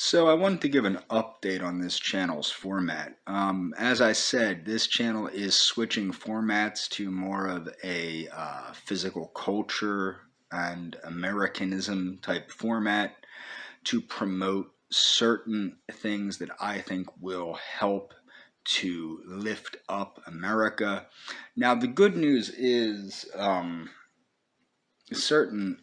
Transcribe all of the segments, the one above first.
So I wanted to give an update on this channel's format. As I said, this channel is switching formats to more of a physical culture and Americanism type format to promote certain things that I think will help to lift up America. Now, the good news is certain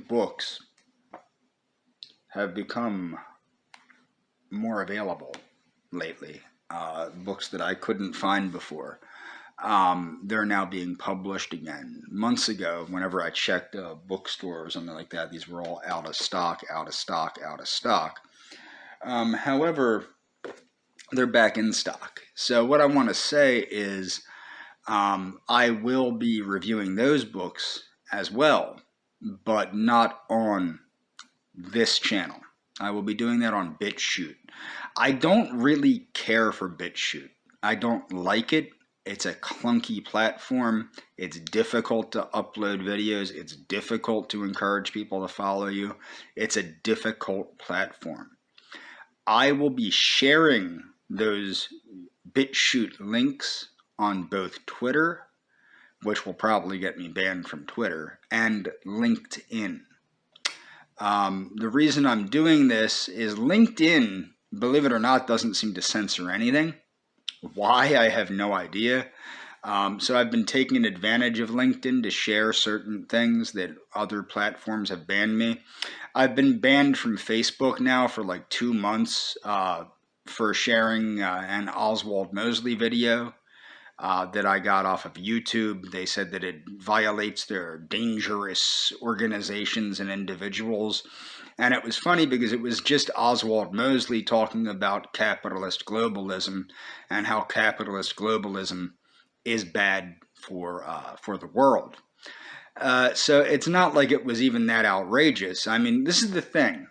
books have become more available lately. Books that I couldn't find before. They're now being published again. Months ago, whenever I checked a bookstore or something like that, these were all out of stock, out of stock, out of stock. However, they're back in stock. So what I want to say is I will be reviewing those books as well, but not on this channel. I will be doing that on BitChute. I don't really care for BitChute. I don't like it. It's a clunky platform. It's difficult to upload videos. It's difficult to encourage people to follow you. It's a difficult platform. I will be sharing those BitChute links on both Twitter, which will probably get me banned from Twitter, and LinkedIn. The reason I'm doing this is LinkedIn, believe it or not, doesn't seem to censor anything. Why, I have no idea. So I've been taking advantage of LinkedIn to share certain things that other platforms have banned me. I've been banned from Facebook now for like 2 months for sharing an Oswald Mosley video that I got off of YouTube. They said that it violates their dangerous organizations and individuals. And it was funny because it was just Oswald Mosley talking about capitalist globalism and how capitalist globalism is bad for the world. So it's not like it was even that outrageous. I mean, this is the thing.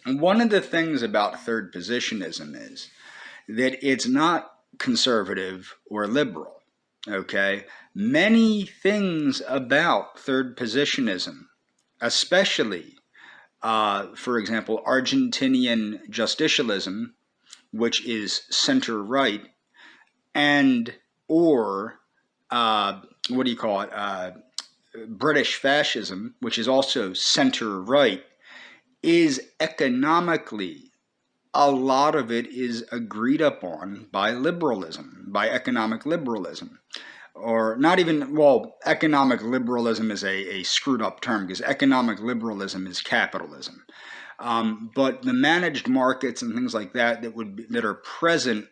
One of the things about third positionism is that it's not conservative or liberal, okay? Many things about third positionism, especially, for example, Argentinian justicialism, which is center-right, and or, British fascism, which is also center-right, is economically, a lot of it is agreed upon by liberalism, by economic liberalism. Or not even, well, economic liberalism is a screwed up term because economic liberalism is capitalism. But the managed markets and things like that that are present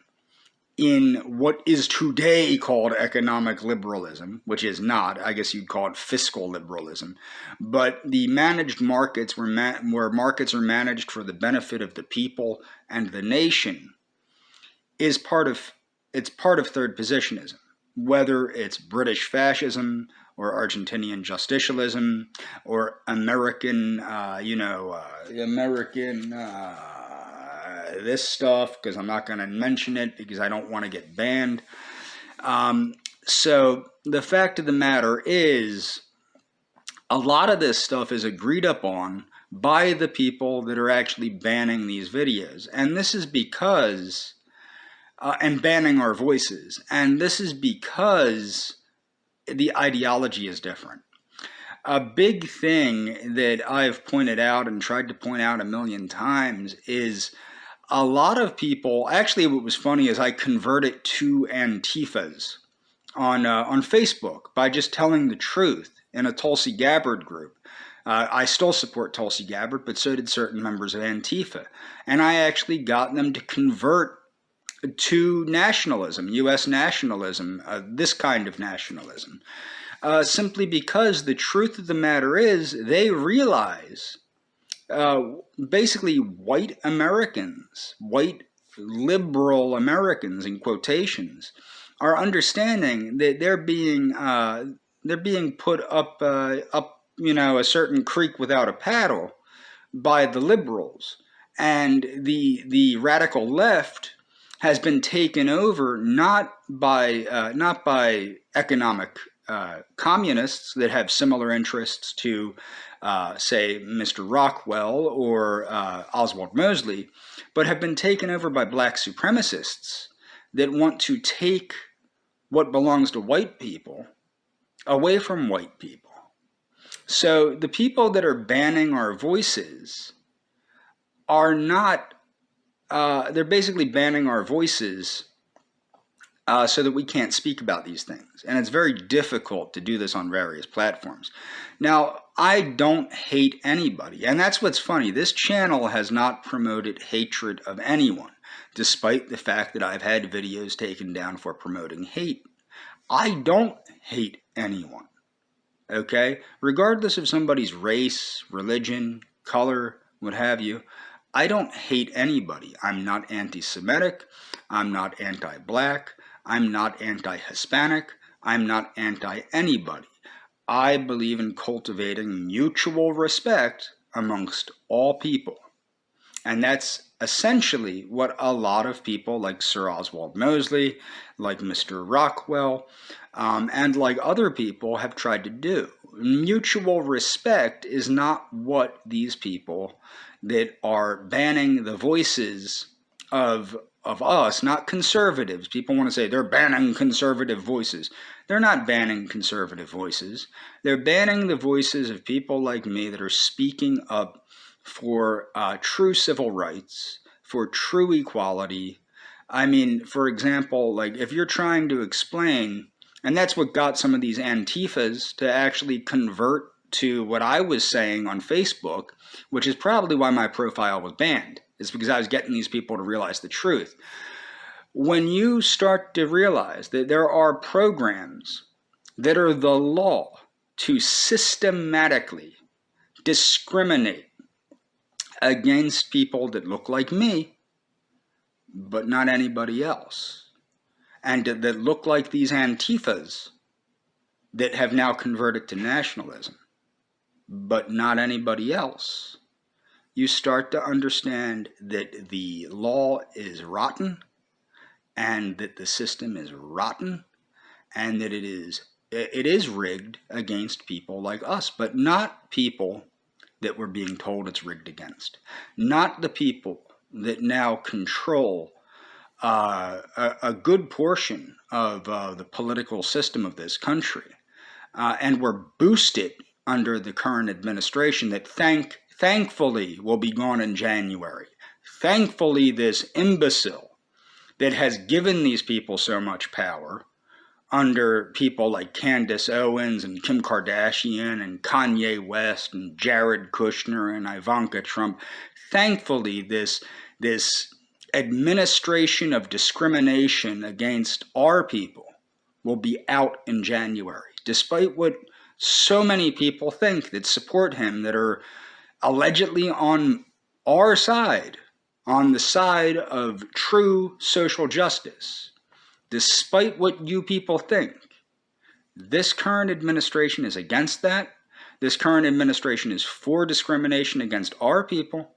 in what is today called economic liberalism, which is not, I guess you'd call it fiscal liberalism, but the managed markets where markets are managed for the benefit of the people and the nation is part of third positionism, whether it's British fascism or Argentinian justicialism or American, this stuff, because I'm not going to mention it because I don't want to get banned. So the fact of the matter is, a lot of this stuff is agreed upon by the people that are actually banning these videos. And this is because, and banning our voices. And this is because the ideology is different. A big thing that I've pointed out and tried to point out a million times is a lot of people, actually what was funny is I converted to Antifas on Facebook by just telling the truth in a Tulsi Gabbard group. I still support Tulsi Gabbard, but so did certain members of Antifa. And I actually got them to convert to nationalism, U.S. nationalism, this kind of nationalism. Simply because the truth of the matter is they realize basically white Americans, white liberal Americans in quotations, are understanding that they're being put up a certain creek without a paddle by the liberals, and the radical left has been taken over not by economic communists that have similar interests to say, Mr. Rockwell or Oswald Mosley, but have been taken over by black supremacists that want to take what belongs to white people away from white people. So the people that are banning our voices are not, they're basically banning our voices so that we can't speak about these things. And it's very difficult to do this on various platforms. Now, I don't hate anybody. And that's what's funny. This channel has not promoted hatred of anyone, despite the fact that I've had videos taken down for promoting hate. I don't hate anyone. Okay? Regardless of somebody's race, religion, color, what have you, I don't hate anybody. I'm not anti-Semitic. I'm not anti-black. I'm not anti-Hispanic. I'm not anti-anybody. I believe in cultivating mutual respect amongst all people. And that's essentially what a lot of people like Sir Oswald Mosley, like Mr. Rockwell, and like other people have tried to do. Mutual respect is not what these people that are banning the voices of us, not conservatives. People want to say they're banning conservative voices. They're not banning conservative voices. They're banning the voices of people like me that are speaking up for true civil rights, for true equality. I mean, for example, like if you're trying to explain, and that's what got some of these Antifas to actually convert to what I was saying on Facebook, which is probably why my profile was banned. It's because I was getting these people to realize the truth. When you start to realize that there are programs that are the law to systematically discriminate against people that look like me, but not anybody else, and that look like these Antifas that have now converted to nationalism, but not anybody else, you start to understand that the law is rotten and that the system is rotten and that it is rigged against people like us, but not people that we're being told it's rigged against. Not the people that now control a good portion of the political system of this country and were boosted under the current administration that thankfully will be gone in January. Thankfully, this imbecile that has given these people so much power under people like Candace Owens and Kim Kardashian and Kanye West and Jared Kushner and Ivanka Trump, thankfully this administration of discrimination against our people will be out in January, despite what so many people think that support him, that are allegedly on our side, on the side of true social justice. Despite what you people think, this current administration is against that. This current administration is for discrimination against our people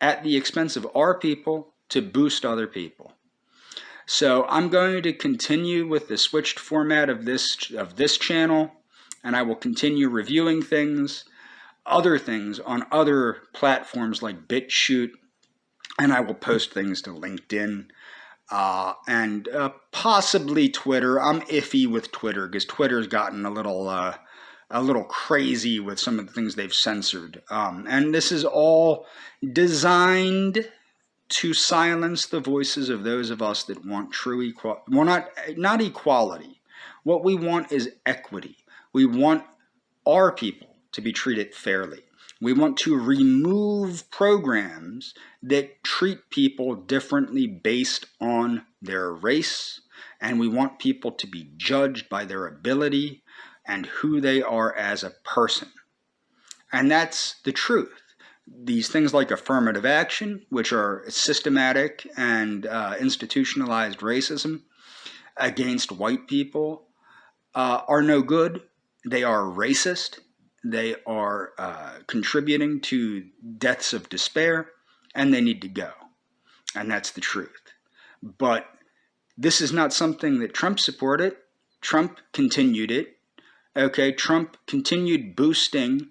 at the expense of our people to boost other people. So I'm going to continue with the switched format of this channel, and I will continue reviewing other things on other platforms like BitChute, and I will post things to LinkedIn and possibly Twitter. I'm iffy with Twitter because Twitter's gotten a little crazy with some of the things they've censored, and this is all designed to silence the voices of those of us that want true equality. Well, not equality. What we want is equity. We want our people to be treated fairly. We want to remove programs that treat people differently based on their race, and we want people to be judged by their ability and who they are as a person. And that's the truth. These things like affirmative action, which are systematic and institutionalized racism against white people, are no good. They are racist. They are contributing to deaths of despair, and they need to go. And that's the truth. But this is not something that Trump supported. Trump continued it. Okay, Trump continued boosting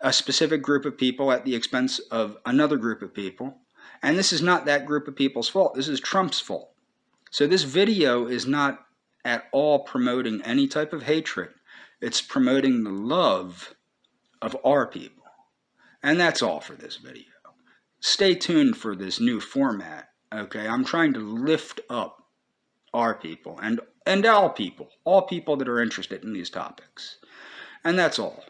a specific group of people at the expense of another group of people. And this is not that group of people's fault. This is Trump's fault. So this video is not at all promoting any type of hatred. It's promoting the love of our people. And that's all for this video. Stay tuned for this new format, okay? I'm trying to lift up our people and all people that are interested in these topics. And that's all.